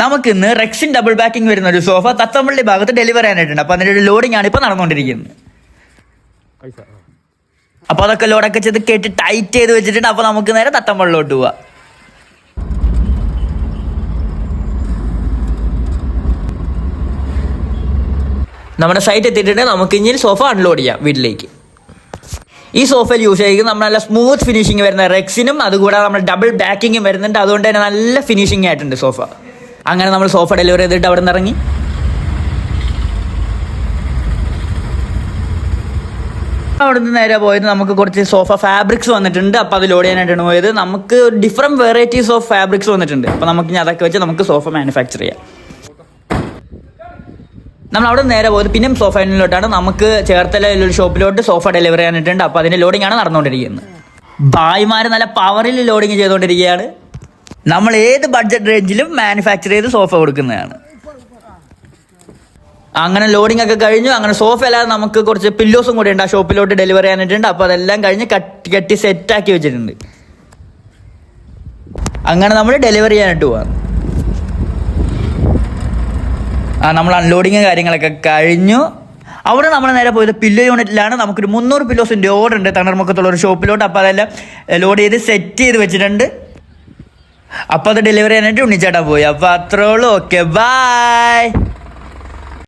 നമുക്ക് ഇന്ന് rexine double backing വരുന്ന ഒരു സോഫ തത്തമ്പള്ളി ഭാഗത്ത് ഡെലിവറി ചെയ്യാനായിട്ടുണ്ട്. അപ്പോൾ അതിൻ്റെ ഒരു ലോഡിംഗ് ആണ് ഇപ്പോൾ നടന്നുകൊണ്ടിരിക്കുന്നത്. അപ്പോൾ അതൊക്കെ ലോഡൊക്കെ ചെയ്ത് കേട്ട് ടൈറ്റ് ചെയ്ത് വെച്ചിട്ടുണ്ട്. അപ്പോൾ നമുക്ക് നേരെ തത്തമ്പള്ളിലോട്ട് പോവാം. നമ്മുടെ സൈറ്റ് എത്തിയിട്ടുണ്ട്. നമുക്ക് ഇനി സോഫ അൺലോഡ് ചെയ്യാം വീട്ടിലേക്ക്. ഈ സോഫയിൽ യൂസ് ചെയ്യുന്നത് നമ്മൾ നല്ല സ്മൂത്ത് ഫിനിഷിങ് വരുന്ന റെക്സിനും അതുകൂടാതെ നമ്മൾ ഡബിൾ ബാക്കിങ്ങും വരുന്നുണ്ട്. അതുകൊണ്ട് തന്നെ നല്ല ഫിനിഷിങ് ആയിട്ടുണ്ട് സോഫ. അങ്ങനെ നമ്മൾ സോഫ ഡെലിവറി ചെയ്തിട്ട് അവിടെ നിന്ന് ഇറങ്ങി. അവിടെ നിന്ന് നേരെ പോയത് നമുക്ക് കുറച്ച് സോഫ ഫാബ്രിക്സ് വന്നിട്ടുണ്ട്. അപ്പോൾ അത് ലോഡ് ചെയ്യാനായിട്ടാണ് പോയത്. നമുക്ക് ഡിഫറെൻറ്റ് വെറൈറ്റീസ് ഓഫ് ഫാബ്രിക്സ് വന്നിട്ടുണ്ട്. അപ്പോൾ നമുക്ക് ഇനി അതൊക്കെ വെച്ച് നമുക്ക് സോഫ മാനുഫാക്ചർ ചെയ്യാം. നമ്മൾ അവിടെ നേരെ പോയത് പിന്നെ സോഫ ഇന്നിലോട്ടാണ്. നമുക്ക് ചേർത്തലയിലൊരു ഷോപ്പിലോട്ട് സോഫ ഡെലിവറി ചെയ്യാനായിട്ടുണ്ട്. അപ്പോൾ അതിൻ്റെ ലോഡിംഗ് ആണ് നടന്നുകൊണ്ടിരിക്കുന്നത്. ഭായിമാർ നല്ല പവറിൽ ലോഡിങ് ചെയ്തുകൊണ്ടിരിക്കുകയാണ്. നമ്മൾ ഏത് ബഡ്ജറ്റ് റേഞ്ചിലും മാനുഫാക്ചർ ചെയ്ത് സോഫ കൊടുക്കുന്നതാണ്. അങ്ങനെ ലോഡിംഗ് ഒക്കെ കഴിഞ്ഞു. അങ്ങനെ സോഫ അല്ലാതെ നമുക്ക് കുറച്ച് പില്ലോസും കൂടി ഉണ്ട് ആ ഷോപ്പിലോട്ട് ഡെലിവറി ചെയ്യാനായിട്ടുണ്ട്. അപ്പോൾ അതെല്ലാം കഴിഞ്ഞ് കെട്ടി സെറ്റാക്കി വെച്ചിട്ടുണ്ട്. അങ്ങനെ നമ്മൾ ഡെലിവറി ചെയ്യാനായിട്ട് പോകാം. നമ്മൾ അൺലോഡിങ് കാര്യങ്ങളൊക്കെ കഴിഞ്ഞു. അവിടെ നമ്മൾ നേരെ പോയത് പില്ലോ യൂണിറ്റിലാണ്. നമുക്കൊരു 300 പില്ലോസിൻ്റെ ഓർഡർ ഉണ്ട് തണ്ണീർമുക്കത്തുള്ള ഒരു ഷോപ്പിലോട്ട്. അപ്പോൾ അതെല്ലാം ലോഡ് ചെയ്ത് സെറ്റ് ചെയ്ത് വെച്ചിട്ടുണ്ട്. അപ്പോൾ അത് ഡെലിവറി ചെയ്യാനായിട്ട് ഉണ്ണിച്ചേട്ടാ പോയി. അപ്പോൾ അത്രേ ഉള്ളൂ. Okay, by.